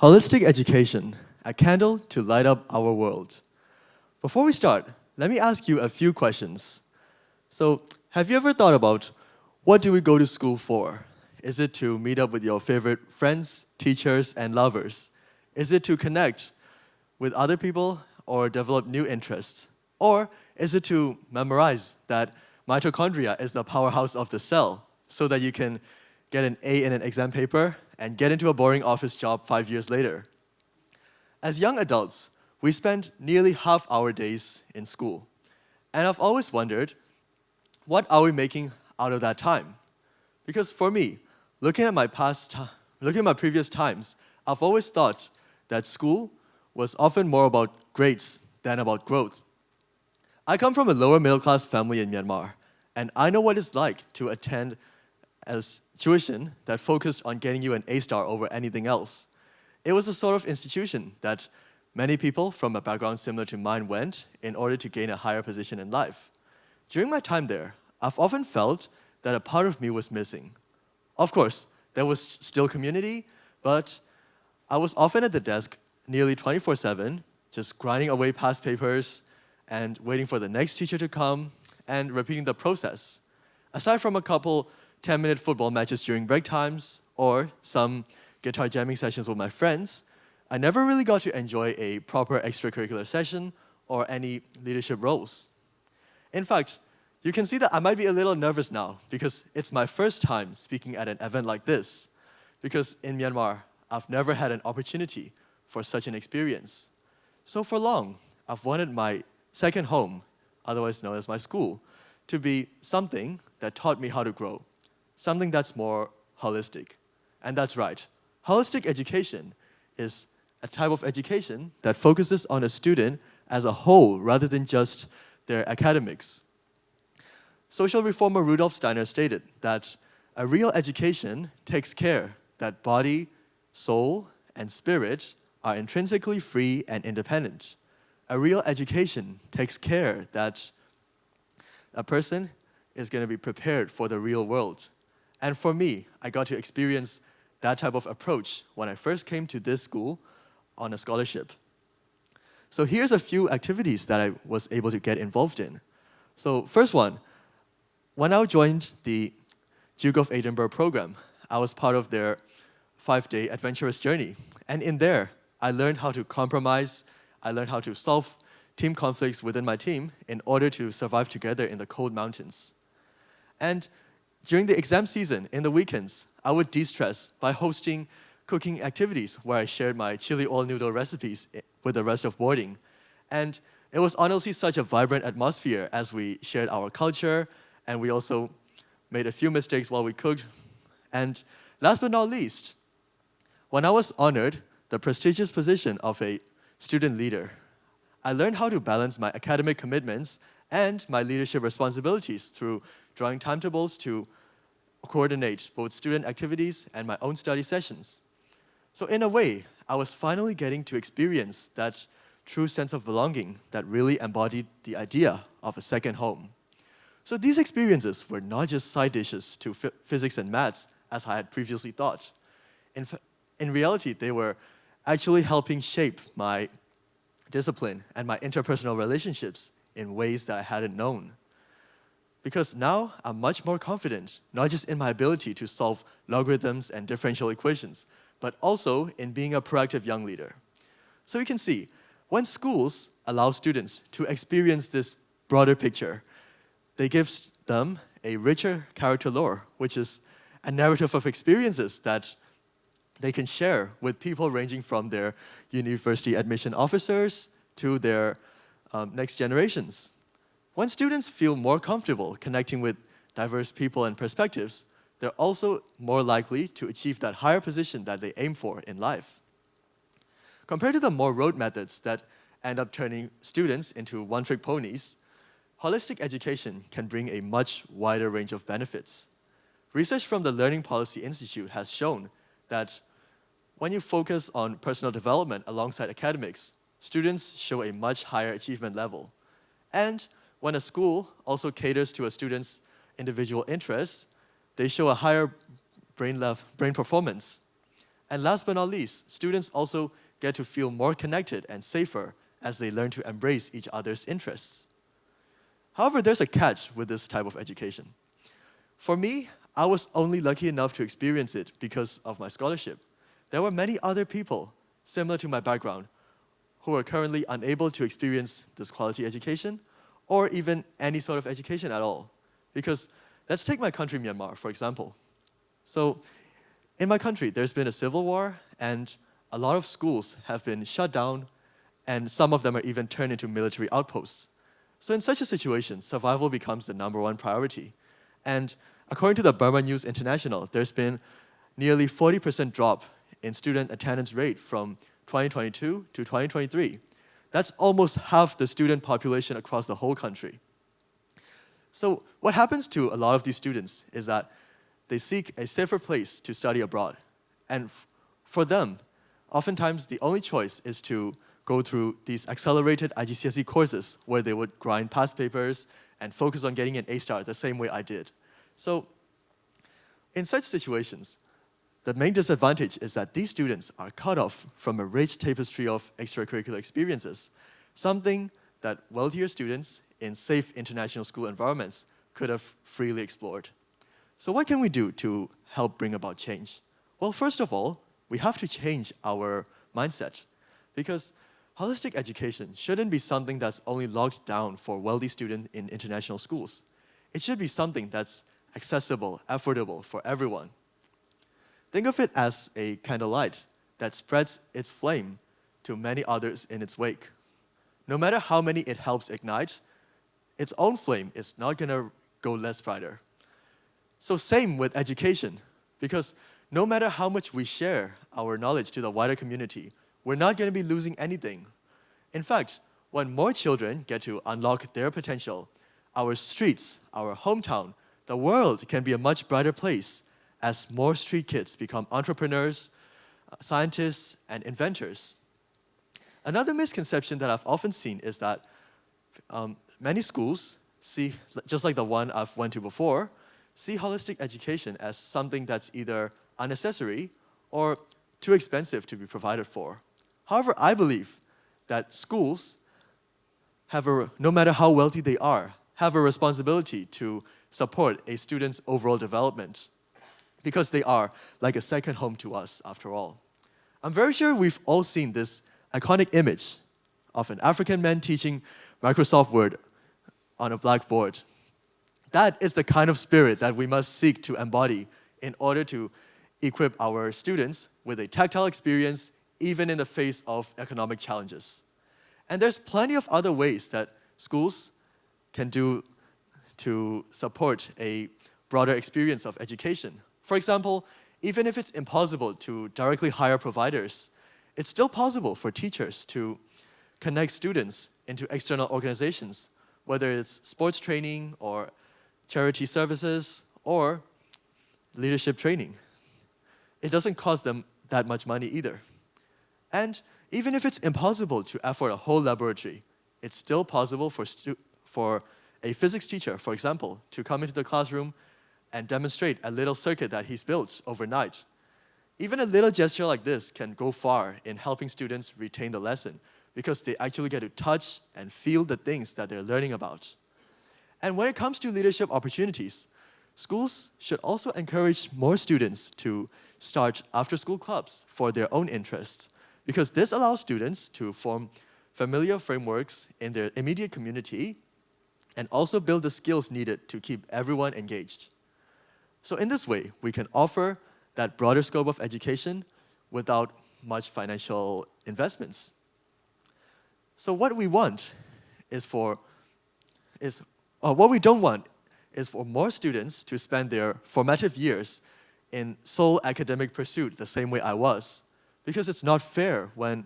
Holistic education, a candle to light up our world. Before we start, let me ask you a few questions. So, have you ever thought about what do we go to school for? Is it to meet up with your favorite friends, teachers, and lovers? Is it to connect with other people or develop new interests? Or is it to memorize that mitochondria is the powerhouse of the cell so that you can get an A in an exam paper and get into a boring office job 5 years later? As young adults, we spend nearly half our days in school. And I've always wondered, what are we making out of that time? Because for me, looking at my previous times, I've always thought that school was often more about grades than about growth. I come from a lower middle class family in Myanmar, and I know what it's like to attend as tuition that focused on getting you an A star over anything else. It was a sort of institution that many people from a background similar to mine went in order to gain a higher position in life. During my time there, I've often felt that a part of me was missing. Of course, there was still community, but I was often at the desk nearly 24/7, just grinding away past papers and waiting for the next teacher to come and repeating the process. Aside from a couple 10-minute football matches during break times or some guitar jamming sessions with my friends, I never really got to enjoy a proper extracurricular session or any leadership roles. In fact, you can see that I might be a little nervous now because it's my first time speaking at an event like this. Because in Myanmar, I've never had an opportunity for such an experience. So for long, I've wanted my second home, otherwise known as my school, to be something that taught me how to grow, something that's more holistic. And that's right, holistic education is a type of education that focuses on a student as a whole rather than just their academics. Social reformer Rudolf Steiner stated that a real education takes care that body, soul, and spirit are intrinsically free and independent. A real education takes care that a person is going to be prepared for the real world. And for me, I got to experience that type of approach when I first came to this school on a scholarship. So here's a few activities that I was able to get involved in. So first one, when I joined the Duke of Edinburgh program, I was part of their 5-day adventurous journey. And in there, I learned how to compromise, I learned how to solve team conflicts within my team in order to survive together in the cold mountains. And during the exam season, in the weekends, I would de-stress by hosting cooking activities where I shared my chili oil noodle recipes with the rest of boarding. And it was honestly such a vibrant atmosphere as we shared our culture, and we also made a few mistakes while we cooked. And last but not least, when I was honored the prestigious position of a student leader, I learned how to balance my academic commitments and my leadership responsibilities through drawing timetables to coordinate both student activities and my own study sessions. So in a way, I was finally getting to experience that true sense of belonging that really embodied the idea of a second home. So these experiences were not just side dishes to physics and maths, as I had previously thought. In reality, they were actually helping shape my discipline and my interpersonal relationships in ways that I hadn't known. Because now I'm much more confident, not just in my ability to solve logarithms and differential equations, but also in being a proactive young leader. So you can see, when schools allow students to experience this broader picture, they give them a richer character lore, which is a narrative of experiences that they can share with people ranging from their university admission officers to their next generations. When students feel more comfortable connecting with diverse people and perspectives, they're also more likely to achieve that higher position that they aim for in life. Compared to the more rote methods that end up turning students into one-trick ponies, holistic education can bring a much wider range of benefits. Research from the Learning Policy Institute has shown that when you focus on personal development alongside academics, students show a much higher achievement level. And when a school also caters to a student's individual interests, they show a higher brain performance. And last but not least, students also get to feel more connected and safer as they learn to embrace each other's interests. However, there's a catch with this type of education. For me, I was only lucky enough to experience it because of my scholarship. There were many other people similar to my background who are currently unable to experience this quality education or even any sort of education at all. Because let's take my country, Myanmar, for example. So in my country, there's been a civil war, and a lot of schools have been shut down, and some of them are even turned into military outposts. So in such a situation, survival becomes the #1 priority. And according to the Burma News International, there's been nearly 40% drop in student attendance rate from 2022 to 2023. That's almost half the student population across the whole country. So what happens to a lot of these students is that they seek a safer place to study abroad. And for them, oftentimes the only choice is to go through these accelerated IGCSE courses where they would grind past papers and focus on getting an A-star the same way I did. So in such situations, the main disadvantage is that these students are cut off from a rich tapestry of extracurricular experiences, something that wealthier students in safe international school environments could have freely explored. So what can we do to help bring about change? Well, first of all, we have to change our mindset, because holistic education shouldn't be something that's only locked down for wealthy students in international schools. It should be something that's accessible, affordable for everyone. Think of it as a candlelight that spreads its flame to many others in its wake. No matter how many it helps ignite, its own flame is not going to go less brighter. So same with education, because no matter how much we share our knowledge to the wider community, we're not going to be losing anything. In fact, when more children get to unlock their potential, our streets, our hometown, the world can be a much brighter place as more street kids become entrepreneurs, scientists, and inventors. Another misconception that I've often seen is that many schools see, just like the one I've went to before, see holistic education as something that's either unnecessary or too expensive to be provided for. However, I believe that schools no matter how wealthy they are, have a responsibility to support a student's overall development, because they are like a second home to us, after all. I'm very sure we've all seen this iconic image of an African man teaching Microsoft Word on a blackboard. That is the kind of spirit that we must seek to embody in order to equip our students with a tactile experience, even in the face of economic challenges. And there's plenty of other ways that schools can do to support a broader experience of education. For example, even if it's impossible to directly hire providers, it's still possible for teachers to connect students into external organizations, whether it's sports training or charity services or leadership training. It doesn't cost them that much money either. And even if it's impossible to afford a whole laboratory, it's still possible for a physics teacher, for example, to come into the classroom and demonstrate a little circuit that he's built overnight. Even a little gesture like this can go far in helping students retain the lesson, because they actually get to touch and feel the things that they're learning about. And when it comes to leadership opportunities, schools should also encourage more students to start after-school clubs for their own interests, because this allows students to form familiar frameworks in their immediate community and also build the skills needed to keep everyone engaged. So in this way, we can offer that broader scope of education without much financial investments. So what we want what we don't want is for more students to spend their formative years in sole academic pursuit the same way I was, because it's not fair when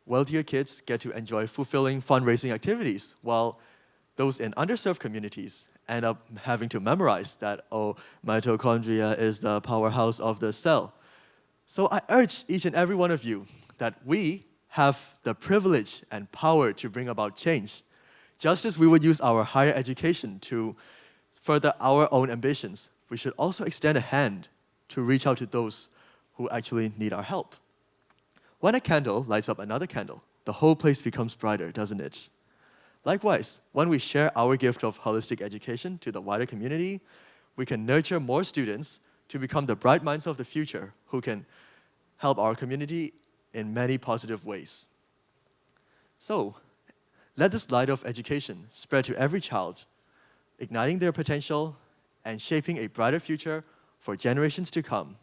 wealthier kids get to enjoy fulfilling fundraising activities while those in underserved communities end up having to memorize that, oh, mitochondria is the powerhouse of the cell. So I urge each and every one of you that we have the privilege and power to bring about change. Just as we would use our higher education to further our own ambitions, we should also extend a hand to reach out to those who actually need our help. When a candle lights up another candle, the whole place becomes brighter, doesn't it? Likewise, when we share our gift of holistic education to the wider community, we can nurture more students to become the bright minds of the future who can help our community in many positive ways. So, let this light of education spread to every child, igniting their potential and shaping a brighter future for generations to come.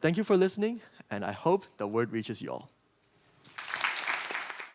Thank you for listening, and I hope the word reaches you all.